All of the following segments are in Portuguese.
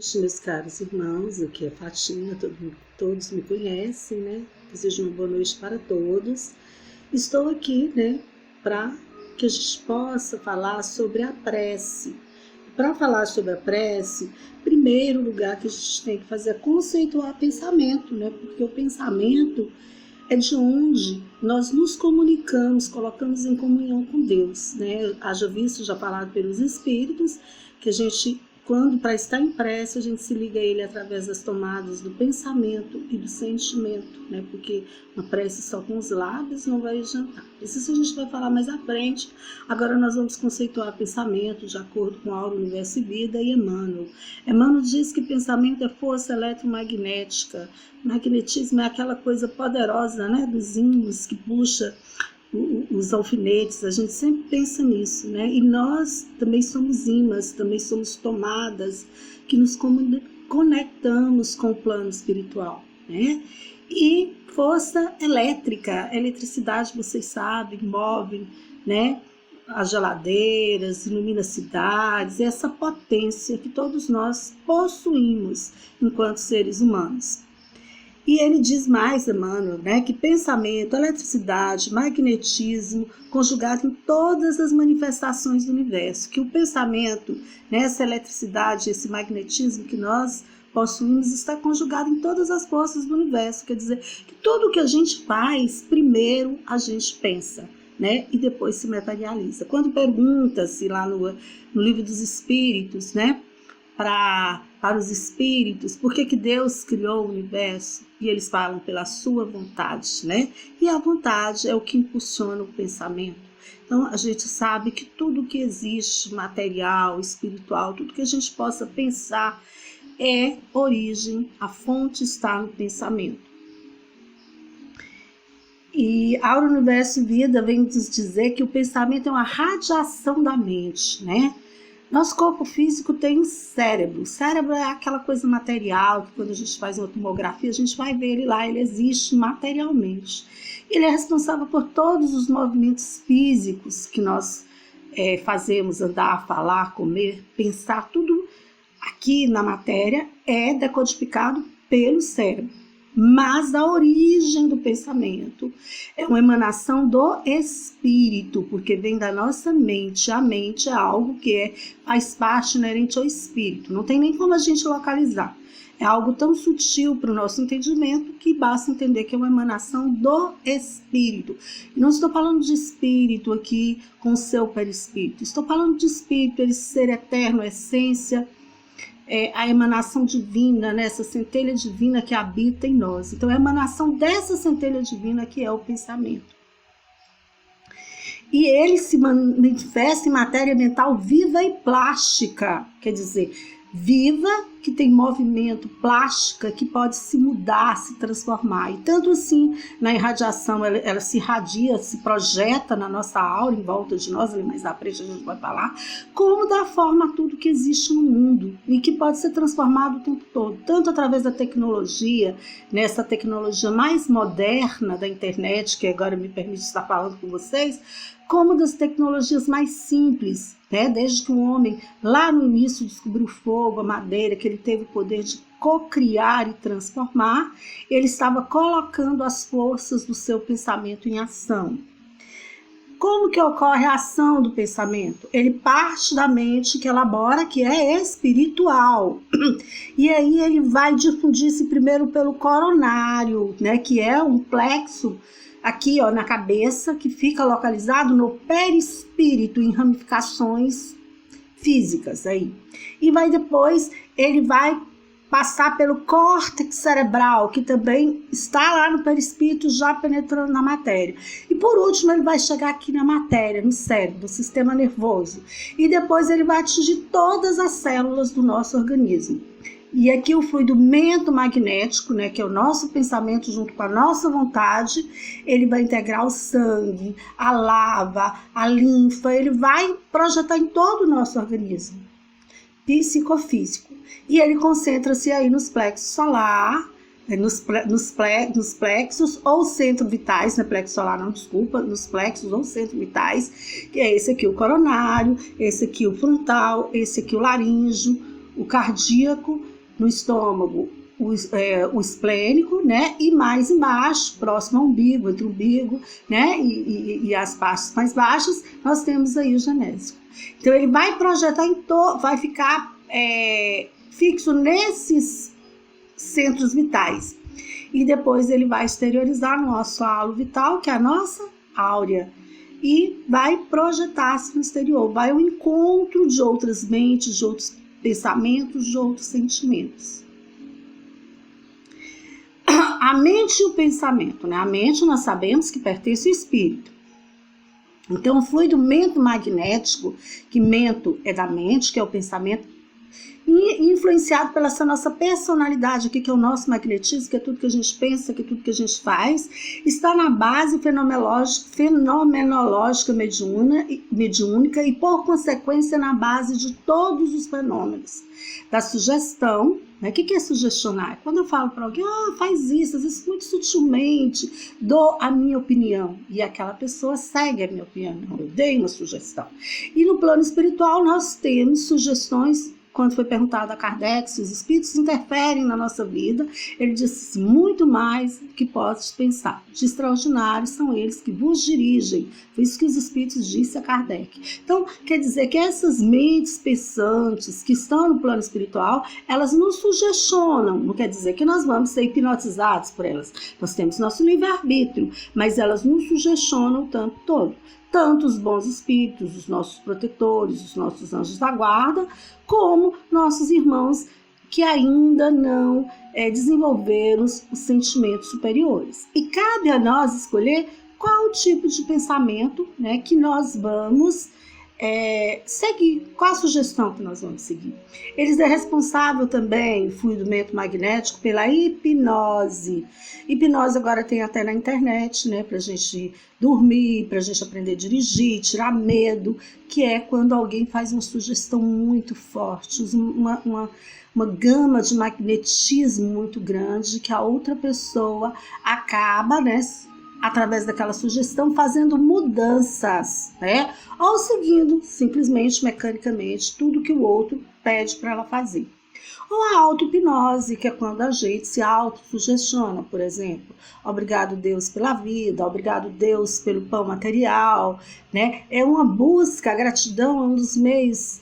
noite, meus caros irmãos. Aqui é Fatinha, todos me conhecem, né? Desejo uma boa noite para todos. Estou aqui, né, para que a gente possa falar sobre a prece. Para falar sobre a prece, primeiro lugar que a gente tem que fazer é conceituar pensamento, né? Porque o pensamento é de onde nós nos comunicamos, colocamos em comunhão com Deus, né? Haja visto, já falado pelos Espíritos, que a gente, quando para estar em prece, a gente se liga a Ele através das tomadas do pensamento e do sentimento, né? Porque uma prece só com os lábios não vai adiantar. Isso a gente vai falar mais à frente. Agora nós vamos conceituar pensamento de acordo com Aura, Universo e Vida e Emmanuel. Emmanuel diz que pensamento é força eletromagnética. Magnetismo é aquela coisa poderosa, né, dos ímãs que puxa os alfinetes. A gente sempre pensa nisso, né? E nós também somos ímãs, também somos tomadas que nos conectamos com o plano espiritual, né? E força elétrica, eletricidade, vocês sabem, movem, né, as geladeiras, ilumina cidades, essa potência que todos nós possuímos enquanto seres humanos. E ele diz mais, Emmanuel, né, que pensamento, eletricidade, magnetismo, conjugado em todas as manifestações do universo, que o pensamento, né, essa eletricidade, esse magnetismo que nós possuímos está conjugado em todas as forças do universo. Quer dizer, que tudo que a gente faz, primeiro a gente pensa, né, e depois se materializa. Quando pergunta-se lá no Livro dos Espíritos, né, para os espíritos, por que Deus criou o universo? E eles falam pela sua vontade, né? E a vontade é o que impulsiona o pensamento. Então, a gente sabe que tudo que existe, material, espiritual, tudo que a gente possa pensar é origem, a fonte está no pensamento. E Aura, Universo e Vida vem nos dizer que o pensamento é uma radiação da mente, né? Nosso corpo físico tem um cérebro. O cérebro é aquela coisa material que quando a gente faz uma tomografia, a gente vai ver ele lá, ele existe materialmente. Ele é responsável por todos os movimentos físicos que nós fazemos, andar, falar, comer, pensar, tudo aqui na matéria é decodificado pelo cérebro. Mas a origem do pensamento é uma emanação do espírito, porque vem da nossa mente. A mente é algo que faz parte inerente ao espírito, não tem nem como a gente localizar. É algo tão sutil para o nosso entendimento que basta entender que é uma emanação do espírito. E não estou falando de espírito aqui com o seu perispírito, estou falando de espírito, ele ser eterno, essência, a emanação divina, né? Essa centelha divina que habita em nós. Então, é a emanação dessa centelha divina que é o pensamento. E ele se manifesta em matéria mental viva e plástica, quer dizer, viva, que tem movimento, plástica, que pode se mudar, se transformar. E tanto assim, na irradiação, ela se irradia, se projeta na nossa aura, em volta de nós, ali mais à frente a gente vai falar, como dá forma a tudo que existe no mundo e que pode ser transformado o tempo todo, tanto através da tecnologia, nessa tecnologia mais moderna da internet, que agora me permite estar falando com vocês, como das tecnologias mais simples, né? Desde que o homem, lá no início, descobriu o fogo, a madeira, que ele teve o poder de cocriar e transformar, ele estava colocando as forças do seu pensamento em ação. Como que ocorre a ação do pensamento? Ele parte da mente que elabora, que é espiritual. E aí ele vai difundir-se primeiro pelo coronário, né? Que é um plexo aqui, ó, na cabeça, que fica localizado no perispírito, em ramificações físicas aí. E ele vai passar pelo córtex cerebral, que também está lá no perispírito, já penetrando na matéria. E por último, ele vai chegar aqui na matéria, no cérebro, no sistema nervoso. E depois ele vai atingir todas as células do nosso organismo. E aqui o fluido magnético, né, que é o nosso pensamento junto com a nossa vontade, ele vai integrar o sangue, a lava, a linfa, ele vai projetar em todo o nosso organismo psicofísico. E ele concentra-se aí nos plexos solar, nos plexos ou centros vitais, não é plexo solar não, desculpa, nos plexos ou centros vitais, que é esse aqui o coronário, esse aqui o frontal, esse aqui o laríngeo, o cardíaco no estômago, o esplênico, né? E mais embaixo, próximo ao umbigo, entre o umbigo, né? E as partes mais baixas, nós temos aí o genésico. Então ele vai projetar vai ficar fixo nesses centros vitais. E depois ele vai exteriorizar no nosso halo vital, que é a nossa áurea, e vai projetar-se no exterior, vai ao encontro de outras mentes, de outros pensamentos, de outros sentimentos. A mente e o pensamento, né? A mente nós sabemos que pertence ao espírito. Então o fluido mento-magnético, que mento é da mente, que é o pensamento, e influenciado pela essa nossa personalidade aqui, que é o nosso magnetismo, que é tudo que a gente pensa, que é tudo que a gente faz, está na base fenomenológica mediúnica e, por consequência, na base de todos os fenômenos. Da sugestão, né? O que é sugestionar? Quando eu falo para alguém, faz isso, às vezes muito sutilmente, dou a minha opinião, e aquela pessoa segue a minha opinião, eu dei uma sugestão. E no plano espiritual nós temos sugestões. Quando foi perguntado a Kardec se os espíritos interferem na nossa vida, ele disse muito mais do que podes pensar. De extraordinários são eles que vos dirigem. Foi isso que os espíritos disse a Kardec. Então, quer dizer que essas mentes pensantes que estão no plano espiritual, elas nos sugestionam. Não quer dizer que nós vamos ser hipnotizados por elas. Nós temos nosso livre-arbítrio, mas elas nos sugestionam o tempo todo. Tanto os bons espíritos, os nossos protetores, os nossos anjos da guarda, como nossos irmãos que ainda não desenvolveram os sentimentos superiores. E cabe a nós escolher qual o tipo de pensamento, né, que nós vamos seguir, qual a sugestão que nós vamos seguir. Eles é responsável também, o fluido magnético, pela hipnose. Hipnose agora tem até na internet, né, pra gente dormir, pra gente aprender a dirigir, tirar medo, que é quando alguém faz uma sugestão muito forte, usa uma gama de magnetismo muito grande, que a outra pessoa acaba, né, através daquela sugestão, fazendo mudanças, né? Ou seguindo, simplesmente, mecanicamente, tudo que o outro pede para ela fazer. Ou a auto-hipnose, que é quando a gente se auto-sugestiona, por exemplo. Obrigado, Deus, pela vida, obrigado, Deus, pelo pão material, né? É uma busca, a gratidão é um dos meios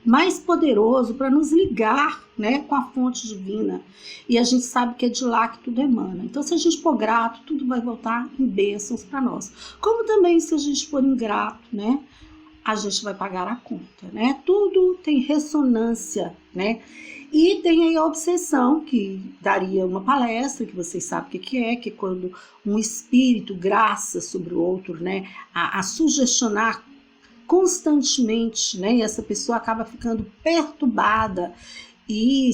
mais poderoso para nos ligar, né, com a fonte divina. E a gente sabe que é de lá que tudo emana. Então, se a gente for grato, tudo vai voltar em bênçãos para nós. Como também, se a gente for ingrato, né, a gente vai pagar a conta, né? Tudo tem ressonância, né? E tem aí a obsessão, que daria uma palestra, que vocês sabem o que é quando um espírito graça sobre o outro, né, a sugestionar constantemente, né? E essa pessoa acaba ficando perturbada e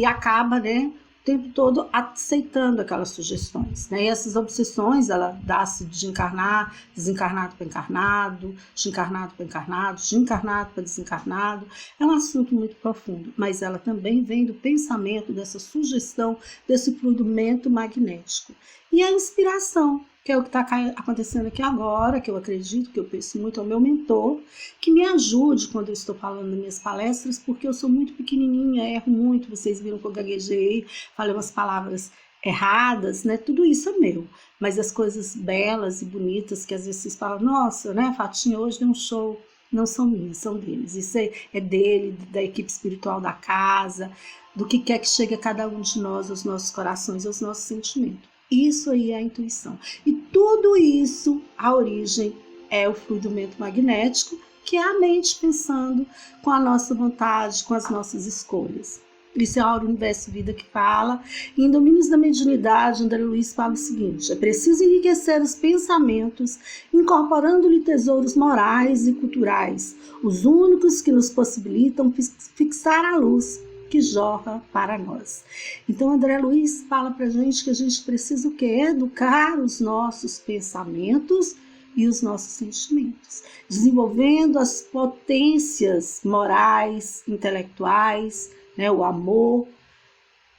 acaba, né, o tempo todo aceitando aquelas sugestões, né? E essas obsessões, ela dá-se de encarnar, desencarnado para encarnado, de encarnado para encarnado, de encarnado para desencarnado. É um assunto muito profundo, mas ela também vem do pensamento, dessa sugestão, desse fluido magnético. E a inspiração, que é o que está acontecendo aqui agora, que eu acredito, que eu penso muito ao meu mentor, que me ajude quando eu estou falando nas minhas palestras, porque eu sou muito pequenininha, erro muito, vocês viram que eu gaguejei, falei umas palavras erradas, né? Tudo isso é meu, mas as coisas belas e bonitas que às vezes vocês falam, nossa, né, Fatinha hoje deu um show, não são minhas, são deles. Isso é dele, da equipe espiritual da casa, do que quer que chegue a cada um de nós, aos nossos corações, aos nossos sentimentos. Isso aí é a intuição. E tudo isso, a origem é o fluido magnético, que é a mente pensando com a nossa vontade, com as nossas escolhas. Isso é a Aura Universo Vida que fala. E em Domínios da Mediunidade, André Luiz fala o seguinte: é preciso enriquecer os pensamentos, incorporando-lhe tesouros morais e culturais, os únicos que nos possibilitam fixar a luz que jorra para nós. Então, André Luiz fala para a gente que a gente precisa o quê? Educar os nossos pensamentos e os nossos sentimentos, desenvolvendo as potências morais, intelectuais, né, o amor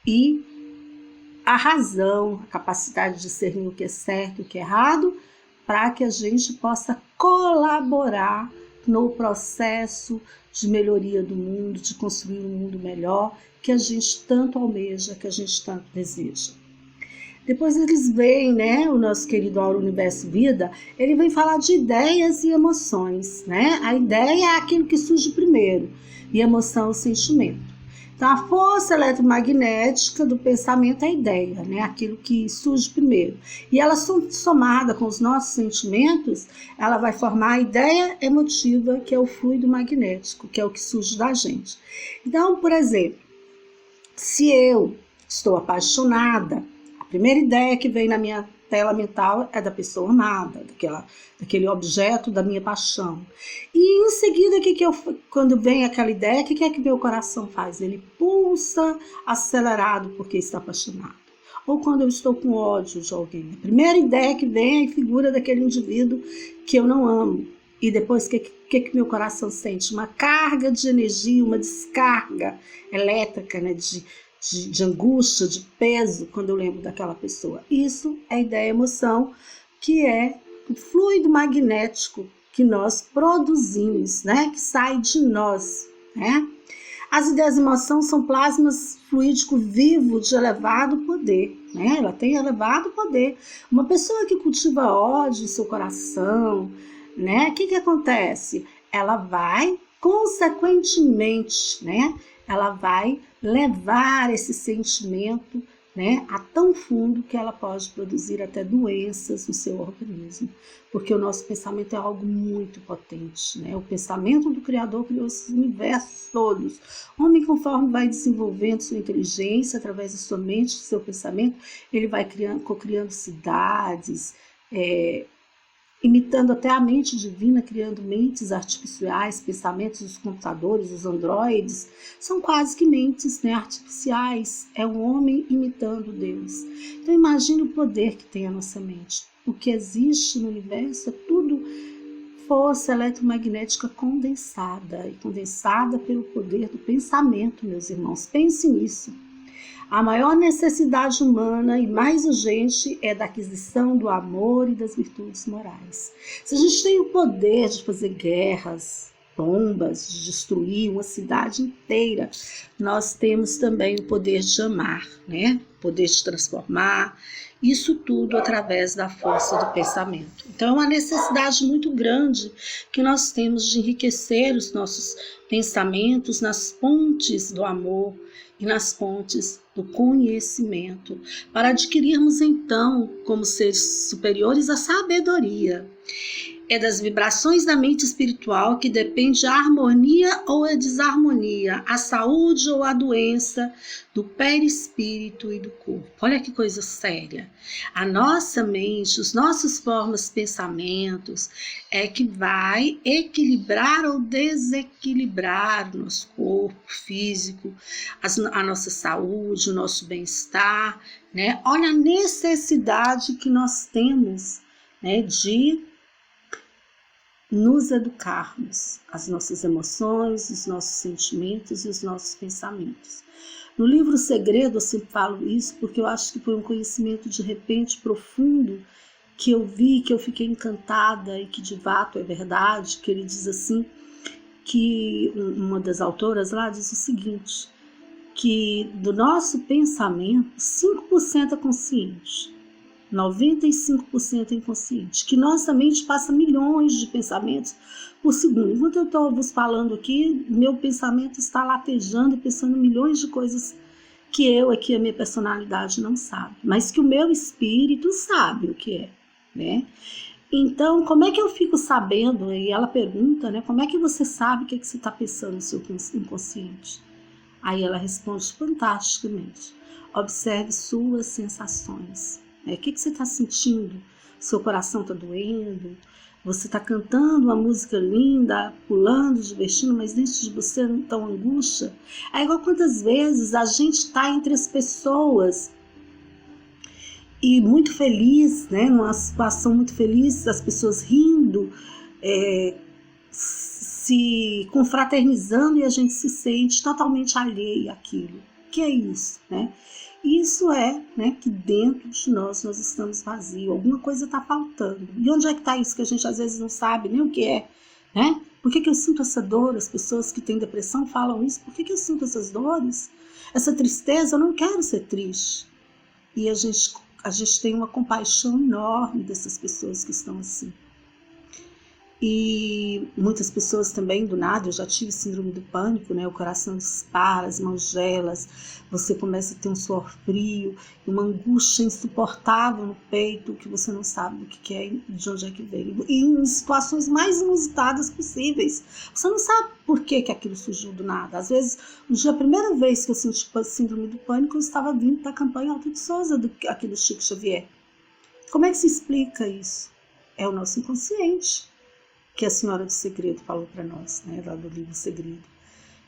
e a razão, a capacidade de discernir o que é certo e o que é errado, para que a gente possa colaborar no processo de melhoria do mundo, de construir um mundo melhor, que a gente tanto almeja, que a gente tanto deseja. Depois eles veem, né, o nosso querido Aura Universo Vida, ele vem falar de ideias e emoções, né? A ideia é aquilo que surge primeiro, e a emoção é o sentimento. Então, a força eletromagnética do pensamento é a ideia, né? Aquilo que surge primeiro. E ela somada com os nossos sentimentos, ela vai formar a ideia emotiva, que é o fluido magnético, que é o que surge da gente. Então, por exemplo, se eu estou apaixonada, a primeira ideia que vem na minha tela mental é da pessoa amada, daquele objeto da minha paixão. E em seguida, quando vem aquela ideia, o que é que meu coração faz? Ele pulsa acelerado porque está apaixonado. Ou quando eu estou com ódio de alguém. A primeira ideia que vem é a figura daquele indivíduo que eu não amo. E depois, o que meu coração sente? Uma carga de energia, uma descarga elétrica, né, de angústia, de peso, quando eu lembro daquela pessoa. Isso é ideia e emoção, que é o fluido magnético que nós produzimos, né? Que sai de nós, né? As ideias e emoções são plasmas fluídico vivo de elevado poder, né? Ela tem elevado poder. Uma pessoa que cultiva ódio em seu coração, né? O que acontece? Ela vai, consequentemente, né? Ela vai levar esse sentimento, né, a tão fundo que ela pode produzir até doenças no seu organismo, porque o nosso pensamento é algo muito potente, né? O pensamento do Criador criou esses universos todos. O homem, conforme vai desenvolvendo sua inteligência através da sua mente, do seu pensamento, ele vai cocriando cidades, imitando até a mente divina, criando mentes artificiais, pensamentos dos computadores, os androides, são quase que mentes, né, artificiais. É um homem imitando Deus. Então imagine o poder que tem a nossa mente. O que existe no universo é tudo força eletromagnética condensada, e condensada pelo poder do pensamento, meus irmãos. Pense nisso. A maior necessidade humana e mais urgente é da aquisição do amor e das virtudes morais. Se a gente tem o poder de fazer guerras, bombas, de destruir uma cidade inteira, nós temos também o poder de amar, né? O poder de transformar, isso tudo através da força do pensamento. Então é uma necessidade muito grande que nós temos de enriquecer os nossos pensamentos nas fontes do amor e nas fontes do conhecimento, para adquirirmos então, como seres superiores, a sabedoria. É das vibrações da mente espiritual que depende a harmonia ou a desarmonia, a saúde ou a doença do perispírito e do corpo. Olha que coisa séria. A nossa mente, os nossos formas de pensamentos é que vai equilibrar ou desequilibrar o nosso corpo físico, a nossa saúde, o nosso bem-estar, né? Olha a necessidade que nós temos, né, de nos educarmos, as nossas emoções, os nossos sentimentos e os nossos pensamentos. No livro Segredo eu sempre falo isso porque eu acho que foi um conhecimento de repente profundo que eu vi, que eu fiquei encantada e que de fato é verdade, que ele diz assim, que uma das autoras lá diz o seguinte, que do nosso pensamento 5% é consciente, 95% inconsciente, que nossa mente passa milhões de pensamentos por segundo. Enquanto eu estou vos falando aqui, meu pensamento está latejando, pensando milhões de coisas que eu aqui, a minha personalidade não sabe, mas que o meu espírito sabe o que é, né? Então, como é que eu fico sabendo? E ela pergunta, né? Como é que você sabe o que você está pensando no seu inconsciente? Aí ela responde fantasticamente. Observe suas sensações. O que você está sentindo? Seu coração está doendo? Você está cantando uma música linda, pulando, divertindo, mas dentro de você não está uma angústia? É igual quantas vezes a gente está entre as pessoas e muito feliz, né? Numa situação muito feliz, as pessoas rindo, se confraternizando e a gente se sente totalmente alheio àquilo. O que é isso, né? Isso é, né, que dentro de nós estamos vazios, alguma coisa está faltando. E onde é que está isso que a gente às vezes não sabe nem o que é, né? Por que eu sinto essa dor? As pessoas que têm depressão falam isso. Por que eu sinto essas dores? Essa tristeza, eu não quero ser triste. E a gente tem uma compaixão enorme dessas pessoas que estão assim. E muitas pessoas também, do nada, eu já tive síndrome do pânico, né? O coração dispara, as mãos gelas, você começa a ter um suor frio, uma angústia insuportável no peito, que você não sabe do que é e de onde é que veio. E em situações mais inusitadas possíveis. Você não sabe por que aquilo surgiu do nada. Às vezes, a primeira vez que eu senti síndrome do pânico, eu estava vindo da campanha Alta de Souza, aqui do Chico Xavier. Como é que se explica isso? É o nosso inconsciente, que a Senhora do Segredo falou para nós, né, lá do livro Segredo.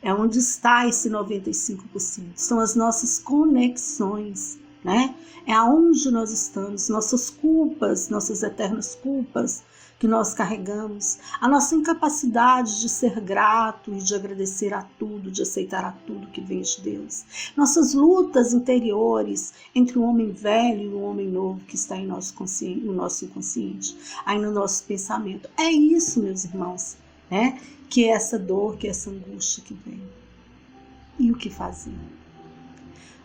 É onde está esse 95%. São as nossas conexões, né? É aonde nós estamos, nossas culpas, nossas eternas culpas que nós carregamos, a nossa incapacidade de ser grato e de agradecer a tudo, de aceitar a tudo que vem de Deus. Nossas lutas interiores entre o homem velho e o homem novo que está em nosso inconsciente, aí no nosso pensamento. É isso, meus irmãos, né? Que é essa dor, que é essa angústia que vem. E o que fazer?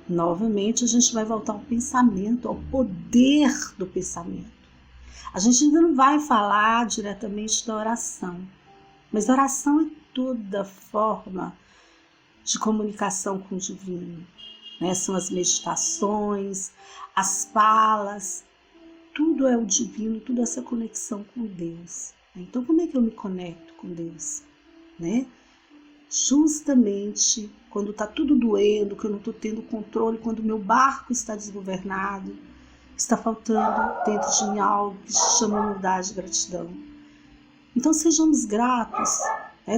Novamente, a gente vai voltar ao pensamento, ao poder do pensamento. A gente ainda não vai falar diretamente da oração, mas a oração é toda forma de comunicação com o divino, né? São as meditações, as falas, tudo é o divino, tudo é essa conexão com Deus. Então, como é que eu me conecto com Deus, né? Justamente quando está tudo doendo, que eu não estou tendo controle, quando o meu barco está desgovernado, está faltando dentro de mim algo que se chama humildade e gratidão. Então sejamos gratos.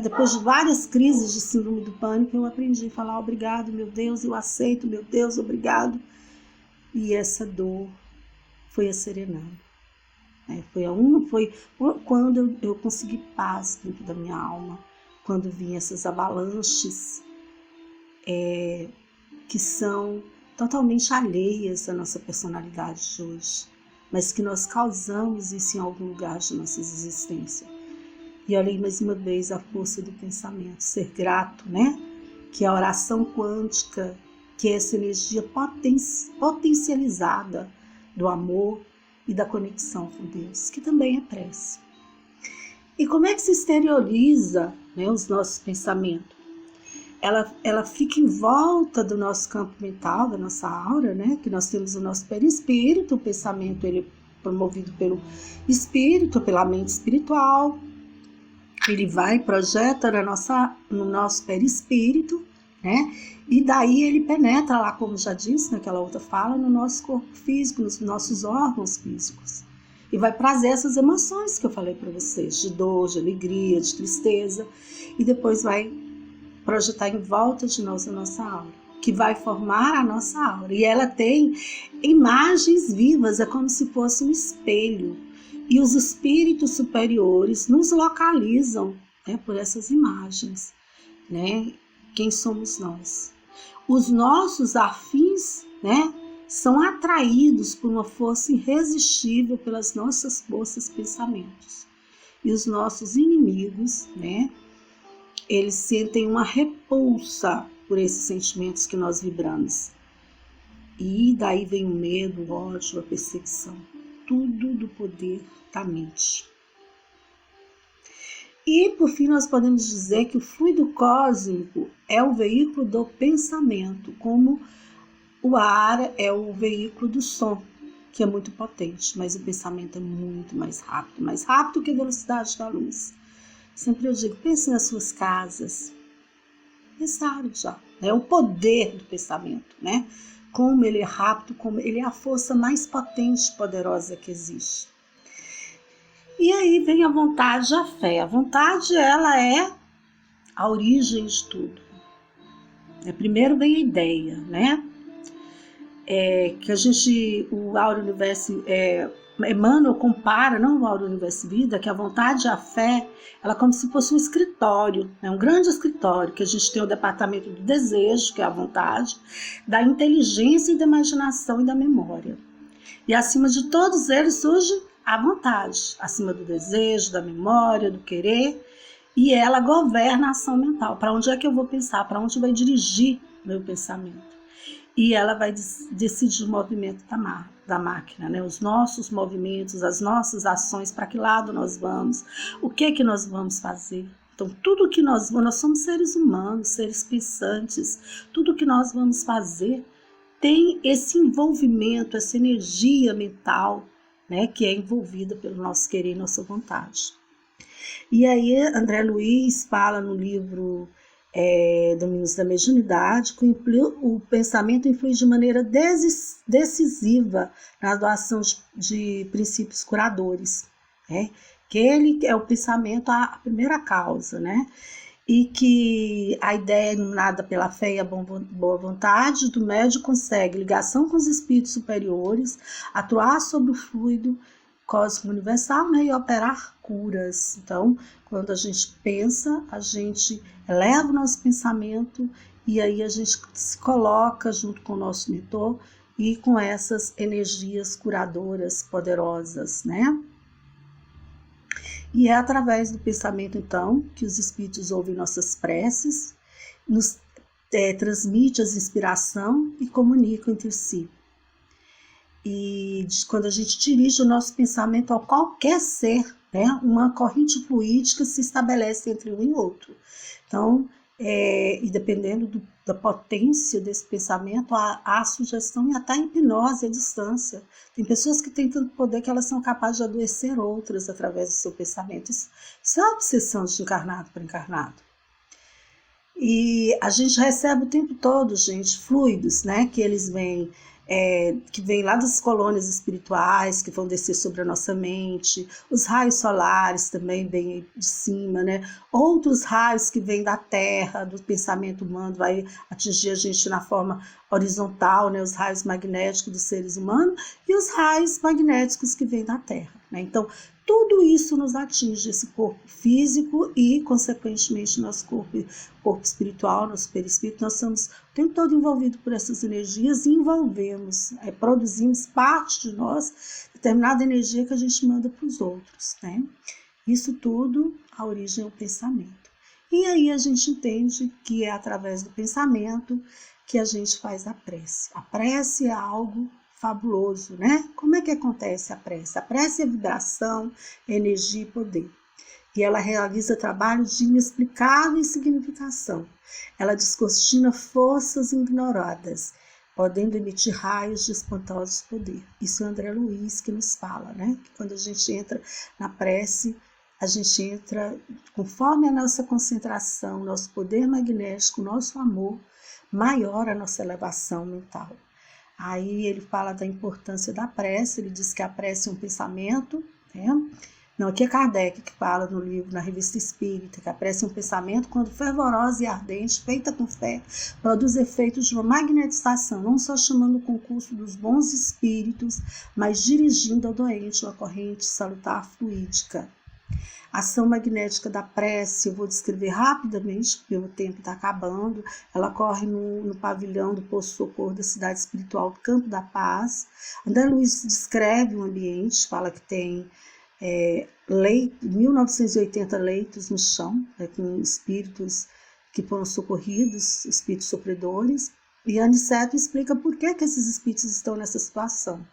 Depois de várias crises de síndrome do pânico, eu aprendi a falar obrigado, meu Deus, eu aceito, meu Deus, obrigado. E essa dor foi a serenando. Foi quando eu consegui paz dentro da minha alma, quando vinham essas avalanches que são totalmente alheias à nossa personalidade de hoje, mas que nós causamos isso em algum lugar de nossa existência. E olha aí mais uma vez a força do pensamento, ser grato, né? Que é a oração quântica, que é essa energia potencializada do amor e da conexão com Deus, que também é prece. E como é que se exterioriza, né, os nossos pensamentos? Ela fica em volta do nosso campo mental, da nossa aura, né? Que nós temos o nosso perispírito, o pensamento ele é promovido pelo espírito, pela mente espiritual. Ele vai e projeta no nosso perispírito, né? E daí ele penetra lá, como já disse naquela outra fala, no nosso corpo físico, nos nossos órgãos físicos. E vai trazer essas emoções que eu falei para vocês, de dor, de alegria, de tristeza. E depois vai projetar em volta de nós a nossa aura, que vai formar a nossa aura. E ela tem imagens vivas, é como se fosse um espelho. E os espíritos superiores nos localizam, né, por essas imagens, né? Quem somos nós? Os nossos afins, né, são atraídos por uma força irresistível pelas nossas forças pensamentos. E os nossos inimigos, né, eles sentem uma repulsa por esses sentimentos que nós vibramos. E daí vem o medo, o ódio, a perseguição. Tudo do poder da mente. E, por fim, nós podemos dizer que o fluido cósmico é o veículo do pensamento, como o ar é o veículo do som, que é muito potente, mas o pensamento é muito mais rápido que a velocidade da luz. Sempre eu digo, pense nas suas casas. Pensaram já, né? O poder do pensamento, né? Como ele é rápido, como ele é a força mais potente e poderosa que existe. E aí vem a vontade e a fé. A vontade, ela é a origem de tudo. Primeiro vem a ideia, né? Que a gente, o Áureo Universo, Emmanuel compara, não o Áureo Universo Vida, que a vontade e a fé, ela é como se fosse um escritório, né? Um grande escritório, que a gente tem o departamento do desejo, que é a vontade, da inteligência e da imaginação e da memória. E acima de todos eles surge a vontade, acima do desejo, da memória, do querer. e ela governa a ação mental. Para onde é que eu vou pensar? Para onde vai dirigir meu pensamento? E ela vai decidir o movimento da máquina, né? Os nossos movimentos, as nossas ações, para que lado nós vamos, o que nós vamos fazer. Então, tudo que nós somos seres humanos, seres pensantes, tudo que nós vamos fazer tem esse envolvimento, essa energia mental, né, que é envolvida pelo nosso querer e nossa vontade. E aí André Luiz fala no livro Domínios da Mediunidade que o pensamento influi de maneira decisiva na doação de princípios curadores, né? Que ele é o pensamento a primeira causa, né? E que a ideia iluminada pela fé e a boa vontade do médium consegue ligação com os espíritos superiores, atuar sobre o fluido cósmico universal, né, e operar curas. Então, quando a gente pensa, a gente eleva o nosso pensamento e aí a gente se coloca junto com o nosso mentor e com essas energias curadoras poderosas, né? E é através do pensamento, então, que os espíritos ouvem nossas preces, nos transmite as inspiração e comunicam entre si. E quando a gente dirige o nosso pensamento a qualquer ser, né, uma corrente fluídica se estabelece entre um e outro. Então, e dependendo da potência desse pensamento, há sugestão e até hipnose à distância. Tem pessoas que têm tanto poder que elas são capazes de adoecer outras através do seu pensamento. Isso é uma obsessão de encarnado para encarnado. E a gente recebe o tempo todo, gente, fluidos, né, que eles vêm, que vem lá das colônias espirituais, que vão descer sobre a nossa mente, os raios solares também vêm de cima, né? Outros raios que vêm da Terra, do pensamento humano, vai atingir a gente na forma horizontal, né? Os raios magnéticos dos seres humanos e os raios magnéticos que vêm da Terra, né? Então, tudo isso nos atinge, esse corpo físico e, consequentemente, nosso corpo espiritual, nosso perispírito. Nós somos o tempo todo envolvidos por essas energias e envolvemos, produzimos parte de nós, determinada energia que a gente manda para os outros, né? Isso tudo, a origem é o pensamento. E aí a gente entende que é através do pensamento que a gente faz a prece. A prece é algo fabuloso, né? Como é que acontece a prece? A prece é vibração, energia e poder. E ela realiza trabalhos de inexplicável significação. Ela descortina forças ignoradas, podendo emitir raios de espantosos poder. Isso é André Luiz que nos fala, né? Que quando a gente entra na prece, a gente entra conforme a nossa concentração, nosso poder magnético, nosso amor, maior a nossa elevação mental. Aí ele fala da importância da prece, ele diz que a prece é um pensamento, né? Não, aqui é Kardec que fala no livro, na Revista Espírita, que a prece é um pensamento quando fervorosa e ardente, feita com fé, produz efeitos de uma magnetização, não só chamando o concurso dos bons espíritos, mas dirigindo ao doente uma corrente salutar fluídica. A ação magnética da prece, eu vou descrever rapidamente, porque o tempo está acabando. Ela ocorre no pavilhão do Poço Socorro da cidade espiritual do Campo da Paz. André Luiz descreve o ambiente, fala que tem 1980 leitos no chão, com espíritos que foram socorridos, espíritos sofredores. E Aniceto explica por que esses espíritos estão nessa situação.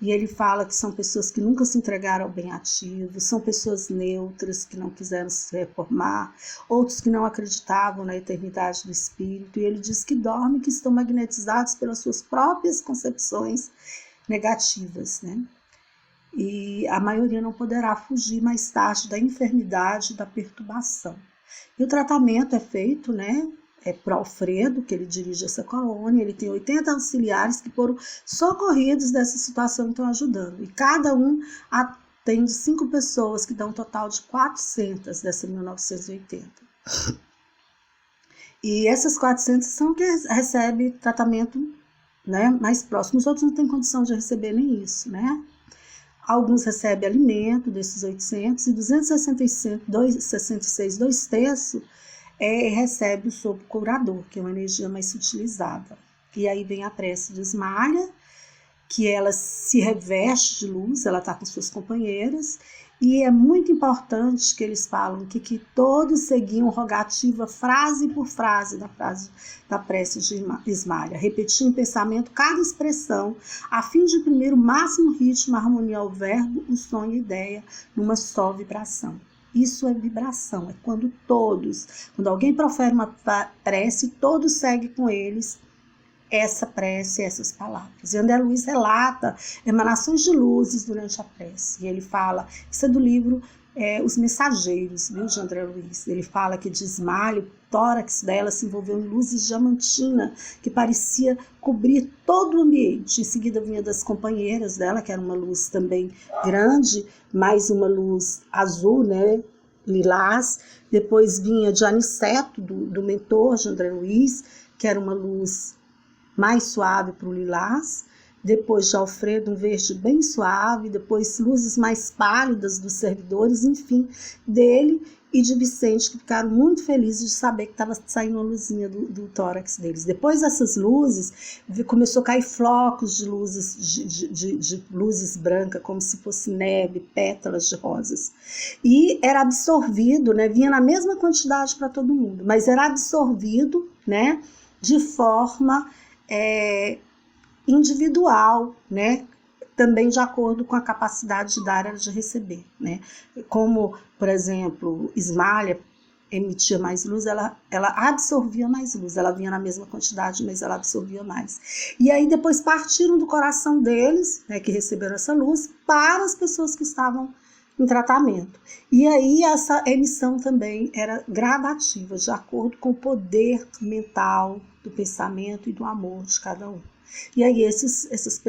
E ele fala que são pessoas que nunca se entregaram ao bem ativo, são pessoas neutras que não quiseram se reformar, outros que não acreditavam na eternidade do espírito. E ele diz que dormem, que estão magnetizados pelas suas próprias concepções negativas, né? E a maioria não poderá fugir mais tarde da enfermidade e da perturbação. E o tratamento é feito, né? Por Alfredo, que ele dirige essa colônia, ele tem 80 auxiliares que foram socorridos dessa situação e estão ajudando. E cada um atende 5 pessoas, que dá um total de 400 dessa 1980. E essas 400 são que recebem tratamento, né, mais próximo. Os outros não têm condição de receber nem isso, né? Alguns recebem alimento desses 800 e 266, 2/3, recebe o sopro curador, que é uma energia mais sutilizada. E aí vem a prece de Ismália, que ela se reveste de luz, ela está com suas companheiras, E é muito importante que eles falam que todos seguiam rogativa frase por frase da prece de Ismalha, repetindo em pensamento cada expressão, a fim de imprimir o máximo ritmo, harmonia ao verbo, o som e a ideia, numa só vibração. Isso é vibração, é quando alguém profere uma prece, todos seguem com eles essa prece, essas palavras. E André Luiz relata emanações de luzes durante a prece. E ele fala, isso é do livro Os Mensageiros, viu, de André Luiz. Ele fala que de Ismalha, o tórax dela se envolveu em luzes diamantina, que parecia cobrir todo o ambiente. Em seguida vinha das companheiras dela, que era uma luz também grande, mais uma luz azul, né, lilás. Depois vinha de Aniceto, do mentor de André Luiz, que era uma luz mais suave para o lilás, depois de Alfredo, um verde bem suave, depois luzes mais pálidas dos servidores, enfim, dele e de Vicente, que ficaram muito felizes de saber que estava saindo uma luzinha do tórax deles. Depois dessas luzes, começou a cair flocos de luzes, de luzes brancas, como se fosse neve, pétalas de rosas. E era absorvido, né, vinha na mesma quantidade para todo mundo, mas era absorvido, né, de forma individual, né? Também de acordo com a capacidade de dar e de receber, né? Como, por exemplo, Ismalha emitia mais luz, ela absorvia mais luz, ela vinha na mesma quantidade, mas ela absorvia mais. E aí depois partiram do coração deles, né, que receberam essa luz, para as pessoas que estavam em tratamento. E aí essa emissão também era gradativa, de acordo com o poder mental, do pensamento e do amor de cada um. E aí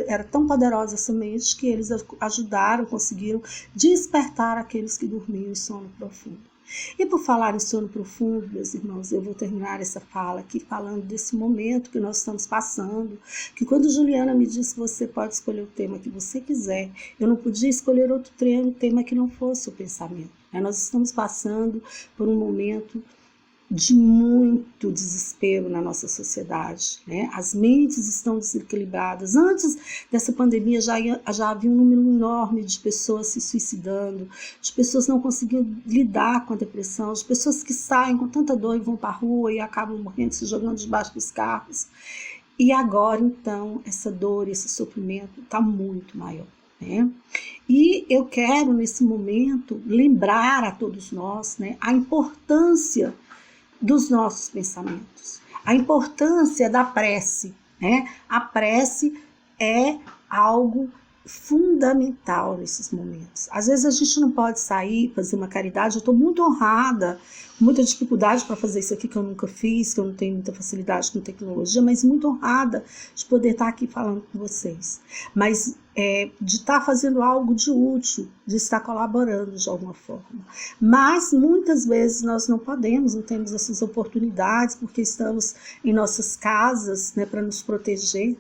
era tão poderosa essa mente que eles ajudaram, conseguiram despertar aqueles que dormiam em sono profundo. E por falar em sono profundo, meus irmãos, eu vou terminar essa fala aqui falando desse momento que nós estamos passando, que quando Juliana me disse que você pode escolher o tema que você quiser, eu não podia escolher outro tema que não fosse o pensamento. Nós estamos passando por um momento de muito desespero na nossa sociedade, né? As mentes estão desequilibradas. Antes dessa pandemia já havia um número enorme de pessoas se suicidando, de pessoas não conseguindo lidar com a depressão, de pessoas que saem com tanta dor e vão para a rua e acabam morrendo, se jogando debaixo dos carros. E agora, então, essa dor, esse sofrimento está muito maior, né? E eu quero, nesse momento, lembrar a todos nós, né, a importância dos nossos pensamentos, a importância da prece, né? A prece é algo fundamental nesses momentos. Às vezes a gente não pode sair, fazer uma caridade. Eu estou muito honrada, muita dificuldade para fazer isso aqui que eu nunca fiz, que eu não tenho muita facilidade com tecnologia, mas muito honrada de poder estar aqui falando com vocês. Mas de estar fazendo algo de útil, de estar colaborando de alguma forma. Mas muitas vezes nós não podemos, não temos essas oportunidades, porque estamos em nossas casas, né, para nos proteger.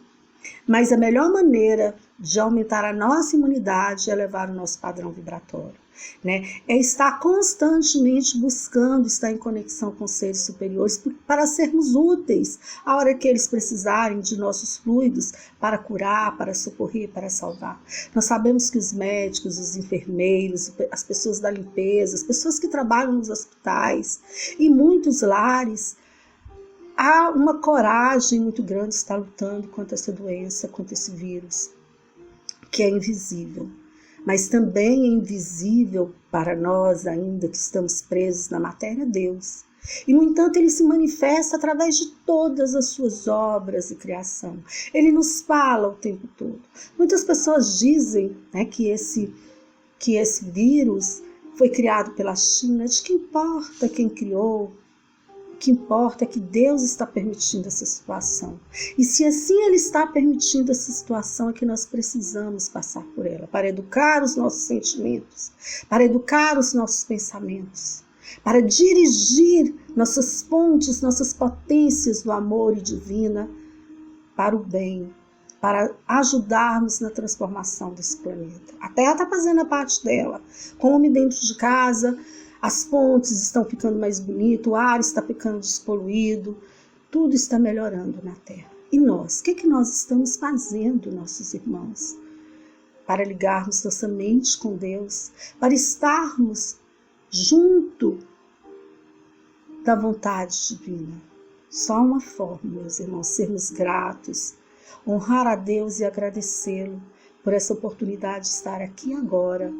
Mas a melhor maneira de aumentar a nossa imunidade é elevar o nosso padrão vibratório, né? É estar constantemente buscando estar em conexão com seres superiores para sermos úteis a hora que eles precisarem de nossos fluidos para curar, para socorrer, para salvar. Nós sabemos que os médicos, os enfermeiros, as pessoas da limpeza, as pessoas que trabalham nos hospitais e muitos lares, há uma coragem muito grande de estar lutando contra essa doença, contra esse vírus, que é invisível. Mas também é invisível para nós ainda que estamos presos na matéria, Deus. E, no entanto, ele se manifesta através de todas as suas obras e criação. Ele nos fala o tempo todo. Muitas pessoas dizem, né, que esse vírus foi criado pela China. De que importa quem criou? O que importa é que Deus está permitindo essa situação. E se assim Ele está permitindo essa situação, é que nós precisamos passar por ela, para educar os nossos sentimentos, para educar os nossos pensamentos, para dirigir nossas fontes, nossas potências do amor e divina para o bem, para ajudarmos na transformação desse planeta. A Terra está fazendo a parte dela, come dentro de casa. As fontes estão ficando mais bonitas, o ar está ficando despoluído, tudo está melhorando na Terra. E nós? O que nós estamos fazendo, nossos irmãos? para ligarmos nossa mente com Deus, para estarmos junto da vontade divina. Só uma forma, meus irmãos, sermos gratos, honrar a Deus e agradecê-lo por essa oportunidade de estar aqui agora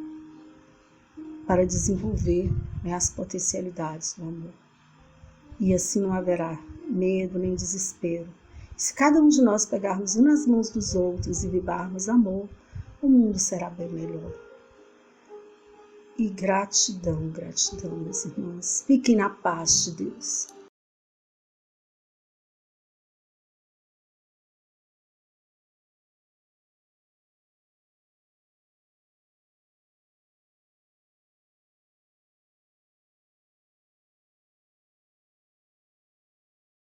para desenvolver as potencialidades do amor. E assim não haverá medo nem desespero. Se cada um de nós pegarmos um nas mãos dos outros e vibrarmos amor, o mundo será bem melhor. E gratidão, meus irmãos. Fiquem na paz de Deus.